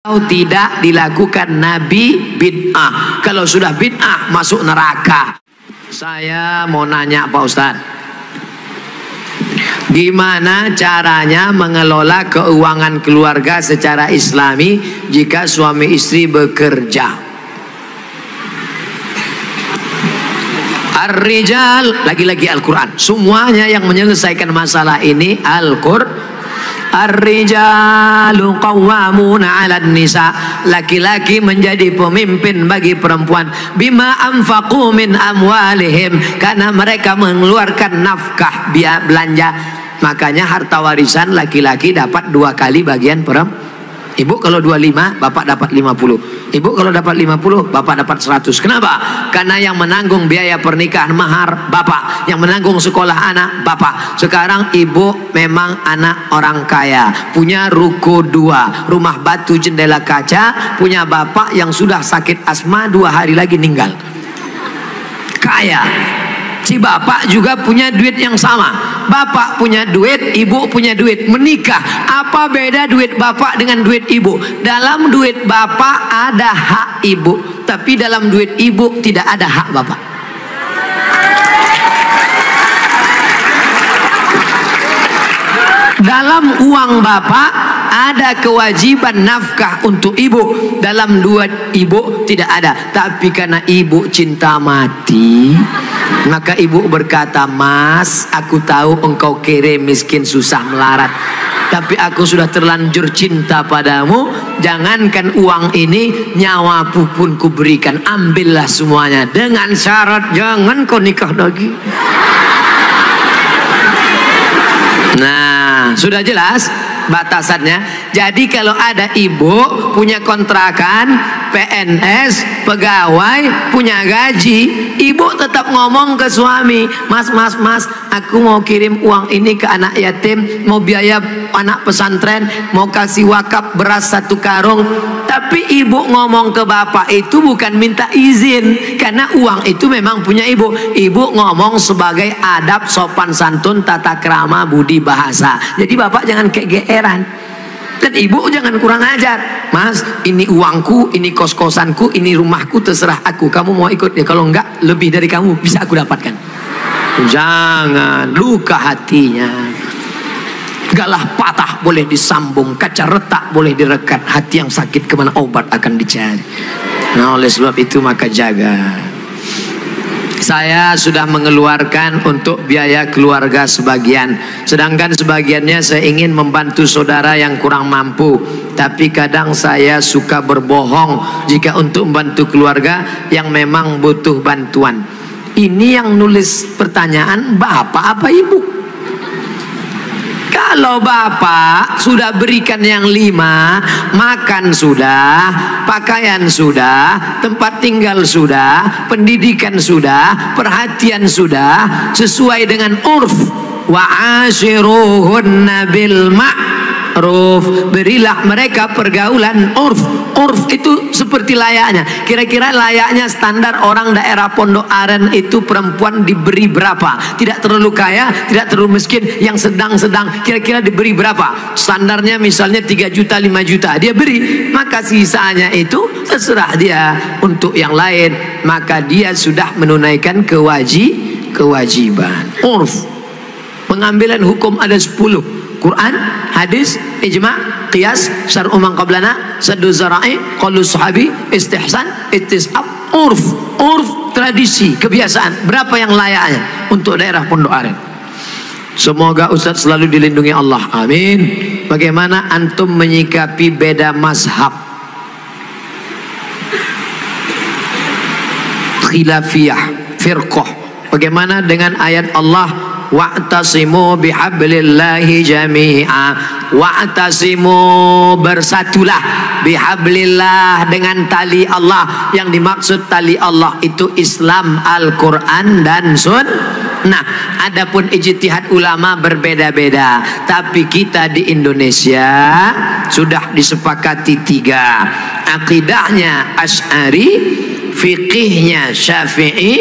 tidak dilakukan Nabi bid'ah. Kalau sudah bid'ah masuk neraka. Saya mau nanya Pak Ustadz, gimana caranya mengelola keuangan keluarga secara islami jika suami istri bekerja? Ar-rijal, lagi-lagi Al-Quran. Semuanya yang menyelesaikan masalah ini Al-Quran. Ar-rijalu qawwamuna 'alan nisa, laki-laki menjadi pemimpin bagi perempuan, bima anfaqu min amwalihim, karena mereka mengeluarkan nafkah biaya belanja. Makanya harta warisan laki-laki dapat 2 kali bagian perempuan. Ibu kalau 25, bapak dapat 50. Ibu kalau dapat 50, bapak dapat 100. Kenapa? Karena yang menanggung biaya pernikahan mahar bapak, yang menanggung sekolah anak bapak. Sekarang ibu memang anak orang kaya, punya ruko 2, rumah batu jendela kaca, punya bapak yang sudah sakit asma 2 hari lagi meninggal. Kaya. Si bapak juga punya duit yang sama. Bapak punya duit, ibu punya duit, menikah. Apa beda duit bapak dengan duit ibu? Dalam duit bapak ada hak ibu, tapi dalam duit ibu tidak ada hak bapak. Dalam uang bapak ada kewajiban nafkah untuk ibu, dalam duit ibu tidak ada. Tapi karena ibu cinta mati, maka ibu berkata, "Mas, aku tahu engkau kere, miskin, susah melarat, tapi aku sudah terlanjur cinta padamu. Jangankan uang ini, nyawaku pun kuberikan. Ambillah semuanya, dengan syarat jangan kau nikah lagi." Nah, sudah jelas batasannya. Jadi kalau ada ibu punya kontrakan, PNS, pegawai, punya gaji, ibu tetap ngomong ke suami, "Mas, aku mau kirim uang ini ke anak yatim, mau biaya anak pesantren, mau kasih wakaf beras 1 karung." Tapi ibu ngomong ke bapak itu bukan minta izin, karena uang itu memang punya ibu. Ibu ngomong sebagai adab, sopan santun, tata krama, budi bahasa. Jadi bapak jangan kegeeran. Dan ibu jangan kurang ajar. "Mas, ini uangku, ini kos-kosanku, ini rumahku, terserah aku. Kamu mau ikut ya, kalau enggak lebih dari kamu bisa aku dapatkan." Jangan, luka hatinya. Galah patah boleh disambung, kaca retak boleh direkat, hati yang sakit kemana obat akan dicari. Nah, oleh sebab itu maka jaga. Saya sudah mengeluarkan untuk biaya keluarga sebagian, sedangkan sebagiannya saya ingin membantu saudara yang kurang mampu. Tapi kadang saya suka berbohong jika untuk membantu keluarga yang memang butuh bantuan. Ini yang nulis pertanyaan bapak apa ibu? Kalau bapak sudah berikan yang 5, makan sudah, pakaian sudah, tempat tinggal sudah, pendidikan sudah, perhatian sudah, sesuai dengan urf, wa ashiruhunna bil ma'ruf, berilah mereka pergaulan urf. Urf itu seperti layaknya. Kira-kira layaknya standar orang daerah Pondok Aren itu perempuan diberi berapa? Tidak terlalu kaya, tidak terlalu miskin, yang sedang-sedang. Kira-kira diberi berapa? Standarnya misalnya 3 juta, 5 juta. Dia beri, maka sisanya itu terserah dia untuk yang lain. Maka dia sudah menunaikan kewajiban. Urf. Pengambilan hukum ada 10. Quran, hadis, ijma', qiyas, syar'u man qablana, saddu zara'i, qaulu sahabi, istihsan, istisab, urf, tradisi, kebiasaan. Berapa yang layaknya untuk daerah Pondok Aren? Semoga Ustaz selalu dilindungi Allah, amin. Bagaimana antum menyikapi beda mazhab, khilafiyah, firqah? Bagaimana dengan ayat Allah, wa'tasimu bihablillahi jami'a, wa'tasimu, bersatulah, bihablillah, dengan tali Allah. Yang dimaksud tali Allah itu Islam, Al-Quran dan Sunnah. Adapun ijtihad ulama berbeda-beda, tapi kita di Indonesia sudah disepakati 3. Akidahnya Asy'ari, fiqihnya Syafi'i,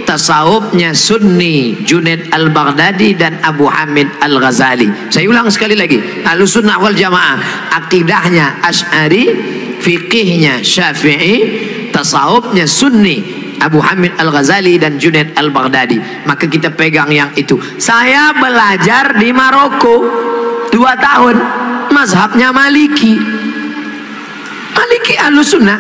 tasawufnya Sunni, Junaid al-Baghdadi dan Abu Hamid al-Ghazali. Saya ulang sekali lagi, Ahlussunnah wal Jamaah akidahnya Asy'ari, fikihnya Syafi'i, tasawufnya Sunni, Abu Hamid Al-Ghazali dan Junaid Al-Baghdadi. Maka kita pegang yang itu. Saya belajar di Maroko 2 tahun, mazhabnya Maliki. Maliki Ahlus Sunnah.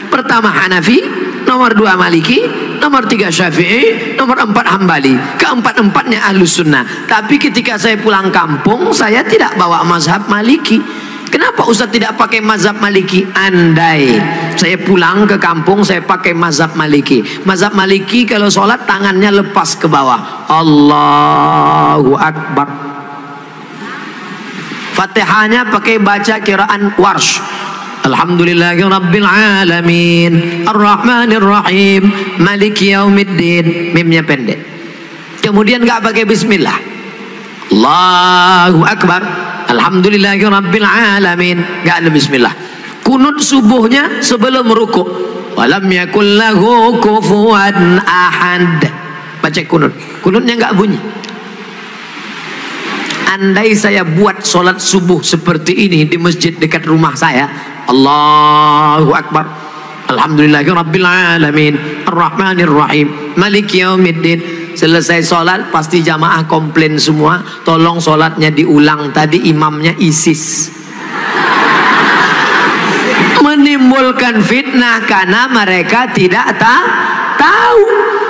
Pertama Hanafi, nomor 2 Maliki, nomor 3 Syafi'i, nomor 4 Hambali. Keempat-empatnya Ahlus Sunnah. Tapi ketika saya pulang kampung, saya tidak bawa mazhab Maliki. Kenapa Ustaz tidak pakai mazhab Maliki? Andai saya pulang ke kampung, saya pakai mazhab Maliki. Mazhab Maliki kalau sholat tangannya lepas ke bawah, Allahu Akbar. Fatihahnya pakai baca kiraan Warsh, Alhamdulillahirabbil alamin, Ar-Rahmanir Rahim, Maliki Yaumiddin. Mimnya pendek. Kemudian nggak pakai bismillah, Allahu Akbar, Alhamdulillahirabbil alamin, nggak ada bismillah. Kunut subuhnya sebelum rukuk, walam yakul lahu kufuwan ahad. Baca kunut. Kunutnya nggak bunyi. Andai saya buat sholat subuh seperti ini di masjid dekat rumah saya, Allahu Akbar, Alhamdulillahirabbil alamin, Ar-Rahmanir Rahim, Maliki Yaumiddin. Selesai sholat pasti jamaah komplain semua, tolong sholatnya diulang, tadi imamnya ISIS. Menimbulkan fitnah karena mereka tidak tahu.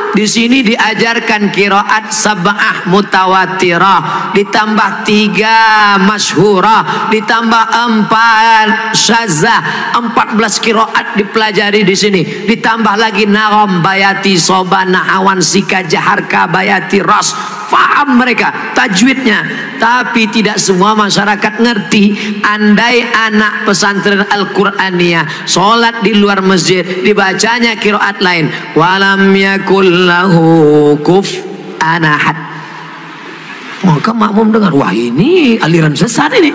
Di sini diajarkan qiraat sab'ah mutawatirah, ditambah 3 masyhurah, ditambah 4 syazah, 14 qiraat dipelajari di sini. Ditambah lagi nagham, bayati, soban, nahawan, sika, jaharka, bayati, ras. Faham mereka tajwidnya, tapi tidak semua masyarakat ngerti. Andai anak pesantren Al-Qur'aniyah sholat di luar masjid, dibacanya qiraat lain, walam yakul lahu kufuwan ahad, maka makmum dengar, wah ini aliran sesat ini.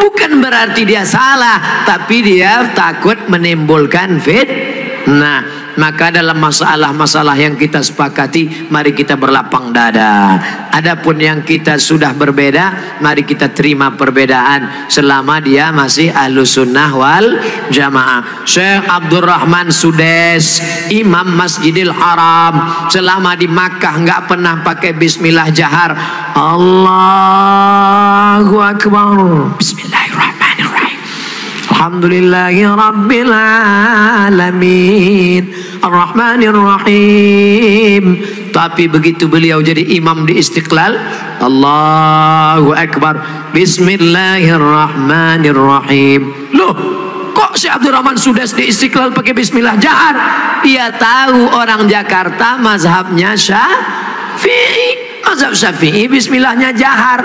Bukan berarti dia salah, tapi dia takut menimbulkan fitnah. Maka dalam masalah-masalah yang kita sepakati, mari kita berlapang dada. Adapun yang kita sudah berbeda, mari kita terima perbedaan selama dia masih Ahlus Sunnah wal Jamaah. Syekh Abdurrahman Sudes, Imam Masjidil Haram, selama di Makkah nggak pernah pakai bismillah jahar. Allahu Akbar, Bismillahirrahmanirrahim, Alhamdulillahirabbil alamin, Ar-Rahmanir Rahim. Tapi begitu beliau jadi imam di Istiqlal, Allahu Akbar, Bismillahirrahmanirrahim. Loh, kok Syekh Abdurrahman Sudes di Istiqlal pakai bismillah jahar? Dia tahu orang Jakarta mazhabnya Syafi'i. Mazhab Syafi'i bismillahnya jahar.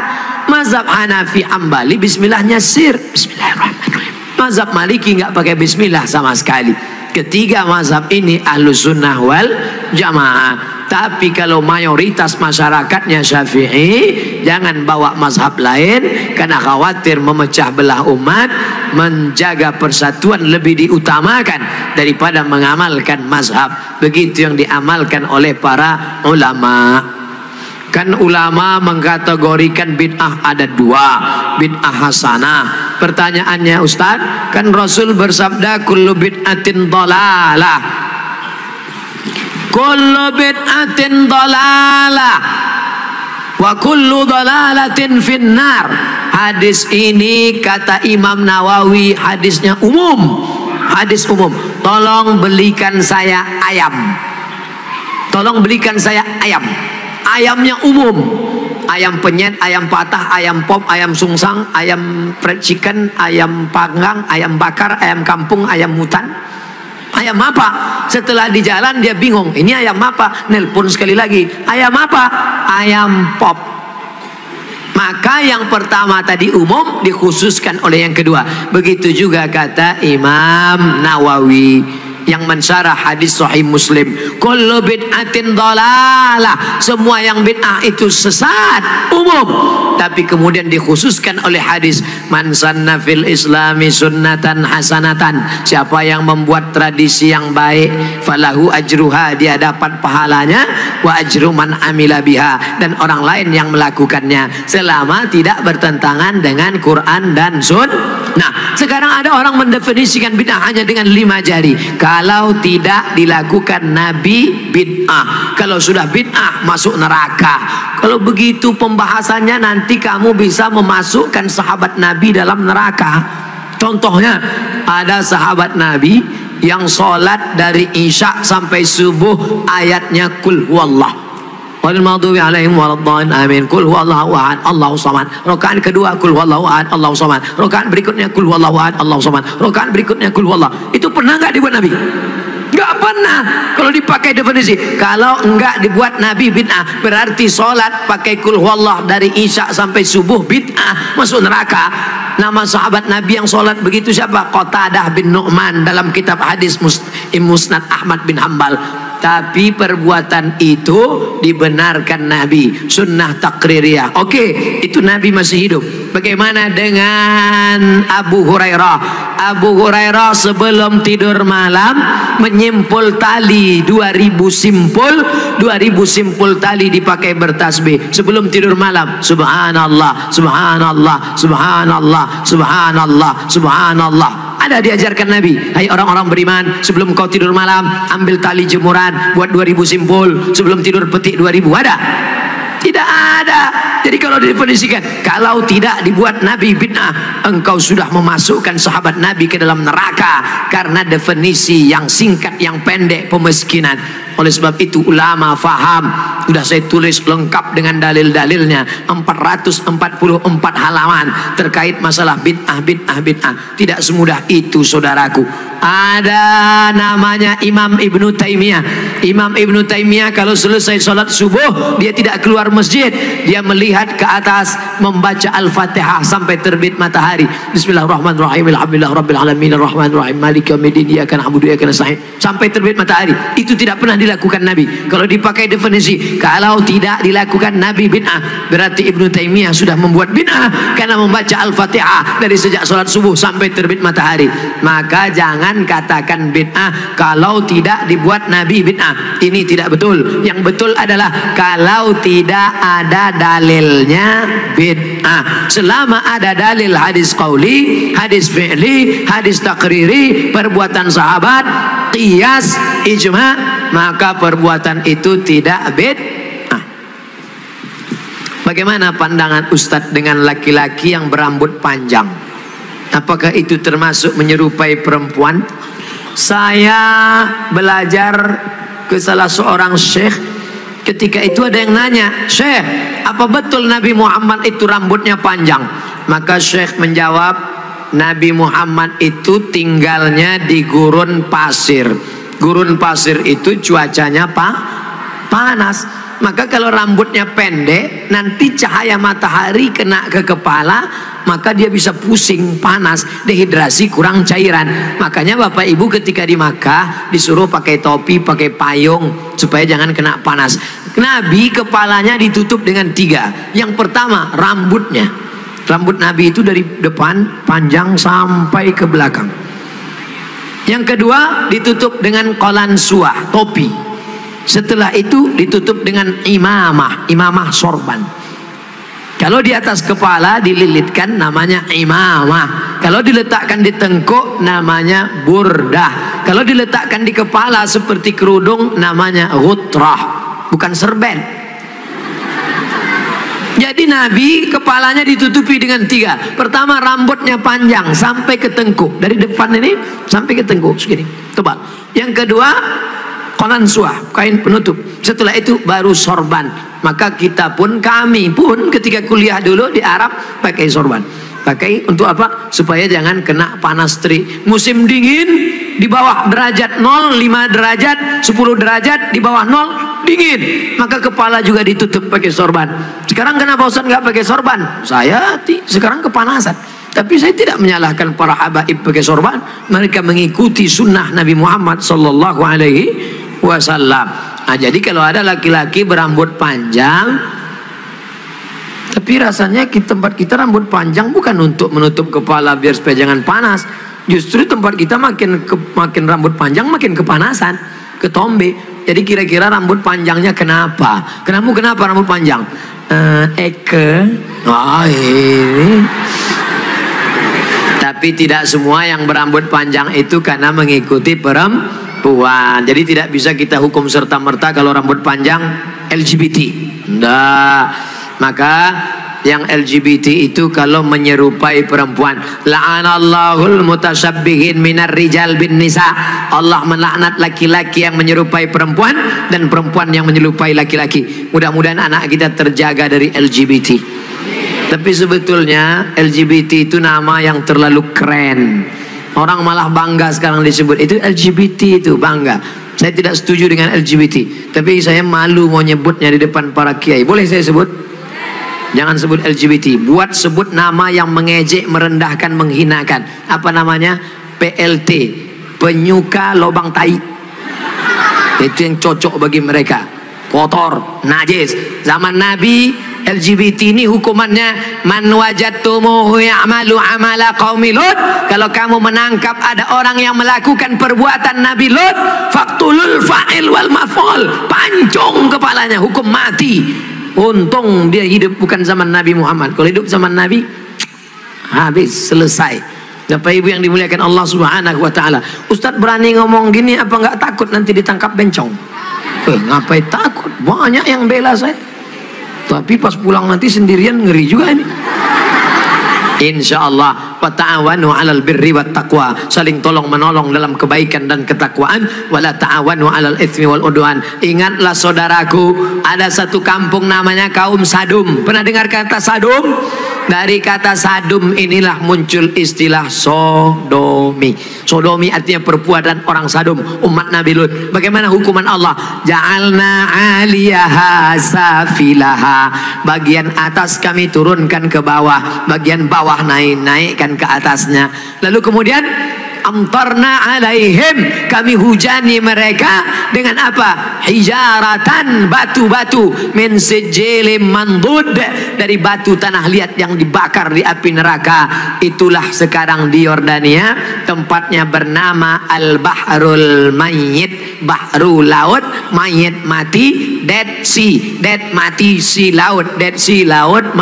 Mazhab Hanafi Hambali bismillahnya sir, Bismillahirrahmanirrahim. Mazhab Maliki nggak pakai bismillah sama sekali. Ketiga mazhab ini Ahlus Sunnah wal Jamaah. Tapi kalau mayoritas masyarakatnya Syafi'i, jangan bawa mazhab lain, karena khawatir memecah belah umat. Menjaga persatuan lebih diutamakan daripada mengamalkan mazhab. Begitu yang diamalkan oleh para ulama. Kan ulama mengkategorikan bid'ah ada 2, bid'ah hasanah. Pertanyaannya Ustaz, kan Rasul bersabda kullu bid'atin dhalalah, kullu bid'atin dhalalah, wa kullu dhalalatin finnar. Hadis ini kata Imam Nawawi hadisnya umum, hadis umum. Tolong belikan saya ayam, tolong belikan saya ayam. Ayamnya umum, ayam penyet, ayam patah, ayam pop, ayam sungsang, ayam fried chicken, ayam panggang, ayam bakar, ayam kampung, ayam hutan. Ayam apa? Setelah di jalan dia bingung, ini ayam apa? Nelpon sekali lagi, ayam apa? Ayam pop. Maka yang pertama tadi umum dikhususkan oleh yang kedua. Begitu juga kata Imam Nawawi. yang mensyarah hadis Sahih Muslim, kullu bid'atin dhalalah, semua yang bid'ah itu sesat umum. Tapi kemudian dikhususkan oleh hadis, man sanna fil islami sunnatan hasanatan, siapa yang membuat tradisi yang baik, falahu ajruha, dia dapat pahalanya, wa ajru man amila biha, dan orang lain yang melakukannya selama tidak bertentangan dengan Quran dan Sunnah. Nah, sekarang ada orang mendefinisikan bid'ah hanya dengan 5 jari. Kalau tidak dilakukan Nabi, bid'ah. Kalau sudah bid'ah, masuk neraka. Kalau begitu pembahasannya, nanti kamu bisa memasukkan sahabat Nabi dalam neraka. Contohnya, ada sahabat Nabi yang sholat dari Isya sampai subuh ayatnya kul huwallah, wal maghdubi alaihim waladdallin, amin, kul huwallahu ahad Allahu samad. Rakaat kedua kul huwallahu ahad Allahu samad. Rakaat berikutnya kul huwallahu ahad Allahu samad. Rakaat berikutnya kul huwallah. Itu pernah enggak dibuat Nabi? Enggak pernah. Kalau dipakai definisi, kalau enggak dibuat Nabi bid'ah, berarti sholat pakai kul huwallah dari Isya sampai subuh bid'ah, masuk neraka. Nama sahabat Nabi yang sholat begitu siapa? Qatadah bin Nu'man dalam kitab hadis Musnad Ahmad bin Hambal. Tapi perbuatan itu dibenarkan Nabi, sunnah takririyah. Oke, itu Nabi masih hidup. Bagaimana dengan Abu Hurairah? Abu Hurairah sebelum tidur malam menyimpul tali 2000 simpul, 2000 simpul tali dipakai bertasbih sebelum tidur malam. Subhanallah, subhanallah, subhanallah, subhanallah, subhanallah. Ada diajarkan Nabi, hai orang-orang beriman, sebelum kau tidur malam ambil tali jemuran, buat 2000 simpul, sebelum tidur petik 2000. Ada? Tidak ada. Jadi kalau didefinisikan, kalau tidak dibuat Nabi bid'ah, engkau sudah memasukkan sahabat Nabi ke dalam neraka, karena definisi yang singkat, yang pendek, pemiskinan. Oleh sebab itu ulama faham, sudah saya tulis lengkap dengan dalil-dalilnya, 444 halaman terkait masalah bid'ah, bid'ah, bid'ah. Tidak semudah itu saudaraku. Ada namanya Imam Ibnu Taimiyah. Imam Ibnu Taimiyah kalau selesai sholat subuh, dia tidak keluar masjid, dia melihat ke atas membaca Al-Fatihah sampai terbit matahari. Bismillahirrahmanirrahim, alhamdulillah rabbil alamin, arrahmanirrahim, maliki yaumiddin, iyyaka na'budu wa iyyaka nasta'in, sampai terbit matahari. Itu tidak pernah dilakukan Nabi. Kalau dipakai definisi, kalau tidak dilakukan Nabi bid'ah, berarti Ibnu Taimiyah sudah membuat bid'ah karena membaca Al-Fatihah dari sejak sholat subuh sampai terbit matahari. Maka jangan katakan bid'ah kalau tidak dibuat Nabi bid'ah. Ini tidak betul. Yang betul adalah kalau tidak ada dalilnya bid'ah. Selama ada dalil hadis qauli, hadis fi'li, hadis takriri, perbuatan sahabat, qiyas, ijma', maka perbuatan itu tidak bid'ah. Bagaimana pandangan Ustadz dengan laki-laki yang berambut panjang? Apakah itu termasuk menyerupai perempuan? Saya belajar ke salah seorang syekh. Ketika itu ada yang nanya, Syekh, apa betul Nabi Muhammad itu rambutnya panjang? Maka syekh menjawab, Nabi Muhammad itu tinggalnya di gurun pasir. Gurun pasir itu cuacanya panas. Maka kalau rambutnya pendek, nanti cahaya matahari kena ke kepala, maka dia bisa pusing, panas, dehidrasi, kurang cairan. Makanya Bapak Ibu ketika di Makkah disuruh pakai topi, pakai payung supaya jangan kena panas. Nabi kepalanya ditutup dengan 3. Yang pertama, rambutnya. Rambut Nabi itu dari depan panjang sampai ke belakang. Yang kedua, ditutup dengan qalansuah, topi. Setelah itu ditutup dengan imamah, imamah sorban. Kalau di atas kepala dililitkan namanya imamah. Kalau diletakkan di tengkuk namanya burdah. Kalau diletakkan di kepala seperti kerudung namanya ghutrah, bukan serben. Jadi Nabi kepalanya ditutupi dengan 3. Pertama, rambutnya panjang sampai ke tengkuk, dari depan ini sampai ke tengkuk segini, tebal. Yang kedua, qalansuah, kain penutup. Setelah itu baru sorban. Maka kita pun, kami pun ketika kuliah dulu di Arab pakai sorban. Pakai untuk apa? Supaya jangan kena panas terik. Musim dingin di bawah derajat 0, 5 derajat, 10 derajat, di bawah 0 dingin. Maka kepala juga ditutup pakai sorban. Sekarang kenapa Ustaz nggak pakai sorban? Saya sekarang kepanasan. Tapi saya tidak menyalahkan para habaib pakai sorban. Mereka mengikuti sunnah Nabi Muhammad sallallahu alaihi wasallam. Nah, jadi kalau ada laki-laki berambut panjang, tapi rasanya di tempat kita rambut panjang bukan untuk menutup kepala biar supaya jangan panas. Justru tempat kita makin rambut panjang makin kepanasan, ketombe. Jadi kira-kira rambut panjangnya kenapa? Kenapa rambut panjang? Ini. Tapi tidak semua yang berambut panjang itu karena mengikuti perempuan. Jadi tidak bisa kita hukum serta-merta kalau rambut panjang LGBT. Nah, maka yang LGBT itu kalau menyerupai perempuan, la'anallahul mutasyabbihin minar rijal bin nisa. Allah melaknat laki-laki yang menyerupai perempuan dan perempuan yang menyerupai laki-laki. Mudah-mudahan anak kita terjaga dari LGBT. Tapi sebetulnya LGBT itu nama yang terlalu keren. Orang malah bangga sekarang disebut itu LGBT, itu bangga. Saya tidak setuju dengan LGBT, tapi saya malu mau nyebutnya di depan para kiai. Boleh saya sebut? Jangan sebut LGBT. Buat sebut nama yang mengejek, merendahkan, menghinakan. Apa namanya? PLT, penyuka lobang tai. Itu yang cocok bagi mereka. Kotor, najis. Zaman Nabi LGBT ini hukumannya man wajadtumuhu ya'malu amala qaumi Lut. Kalau kamu menangkap ada orang yang melakukan perbuatan Nabi Lut, faqtulul fa'il wal maf'ul, pancung kepalanya, hukum mati. Untung dia hidup bukan zaman Nabi Muhammad. Kalau hidup zaman Nabi, habis, selesai. Bapak Ibu yang dimuliakan Allah Subhanahu wa taala. Ustaz berani ngomong gini apa enggak takut nanti ditangkap bencong? Ngapain takut? Banyak yang bela saya. Tapi pas pulang nanti sendirian ngeri juga ini. Insyaallah, wa ta'awanu 'alal birri wat taqwa, saling tolong menolong dalam kebaikan dan ketakwaan, wala ta'awanu 'alal itsmi wal udwan. Ingatlah saudaraku, ada satu kampung namanya kaum Sadum. Pernah dengar kata Sadum? Dari kata Sadum inilah muncul istilah sodomi. Sodomi artinya perbuatan orang Sadum, umat Nabi Lut. Bagaimana hukuman Allah? Ja'alna 'aliyaha safilaha. Bagian atas kami turunkan ke bawah, bagian bawah naikkan ke atasnya. Lalu kemudian amtarna alaihim, kami hujani mereka dengan apa? Hijaratan, batu-batu, min sijilin mandud, dari batu tanah liat yang dibakar di api neraka. Itulah sekarang di Yordania, tempatnya bernama Al-Bahrul Mayyit, bahru laut, mayit mati, Dead Sea, dead mati, sea laut, Dead Sea laut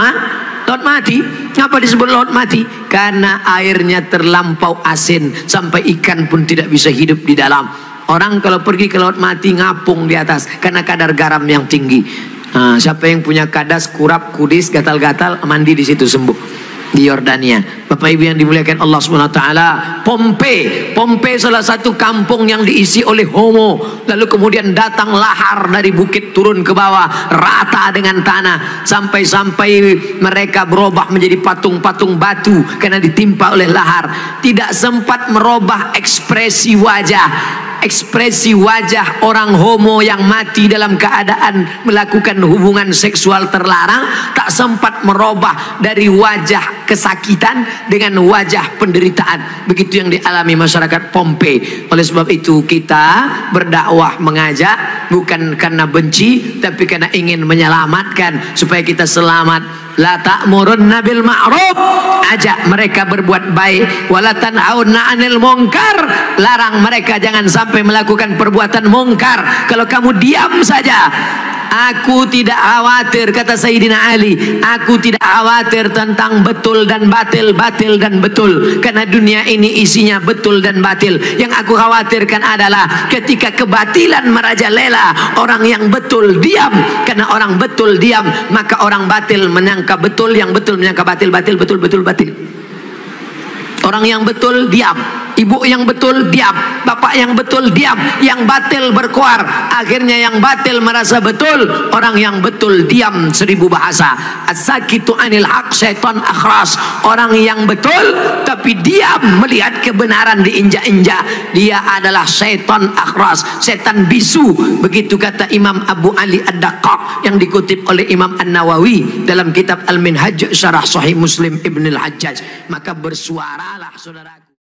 laut mati. Kenapa disebut laut mati? Karena airnya terlampau asin sampai ikan pun tidak bisa hidup di dalam. Orang kalau pergi ke laut mati ngapung di atas karena kadar garam yang tinggi. Nah, siapa yang punya kadas, kurap, kudis, gatal-gatal, mandi di situ sembuh. Di Yordania. Bapak Ibu yang dimuliakan Allah Subhanahu wa taala, Pompei salah satu kampung yang diisi oleh homo. Lalu kemudian datang lahar dari bukit turun ke bawah, rata dengan tanah, sampai mereka berubah menjadi patung-patung batu karena ditimpa oleh lahar. Tidak sempat merubah ekspresi wajah orang homo yang mati dalam keadaan melakukan hubungan seksual terlarang, tak sempat merubah dari wajah kesakitan dengan wajah penderitaan. Begitu yang dialami masyarakat Pompei. Oleh sebab itu kita berdakwah, mengajak bukan karena benci, tapi karena ingin menyelamatkan supaya kita selamat. La ta'murunna bil ma'ruf, ajak mereka berbuat baik. Wala tanhauna 'anil munkar, larang mereka jangan sampai melakukan perbuatan mungkar. Kalau kamu diam saja, aku tidak khawatir, kata Sayyidina Ali, aku tidak khawatir tentang betul dan batil, batil dan betul, karena dunia ini isinya betul dan batil. Yang aku khawatirkan adalah ketika kebatilan merajalela, orang yang betul diam. Karena orang betul diam, maka orang batil menyangka betul, yang betul menyangka batil, batil betul, betul batil. Orang yang betul diam, Ibu yang betul diam, bapak yang betul diam, yang batil berkuar. Akhirnya yang batil merasa betul, orang yang betul diam 1000 bahasa. As-sakitu anil haq syaitan akhras. Orang yang betul tapi diam melihat kebenaran diinjak-injak, dia adalah syaitan akhras, setan bisu. Begitu kata Imam Abu Ali Ad-Daqqaq yang dikutip oleh Imam An-Nawawi dalam kitab Al-Minhaj Syarah Sahih Muslim Ibn Al-Hajjaj. Maka bersuaralah saudara.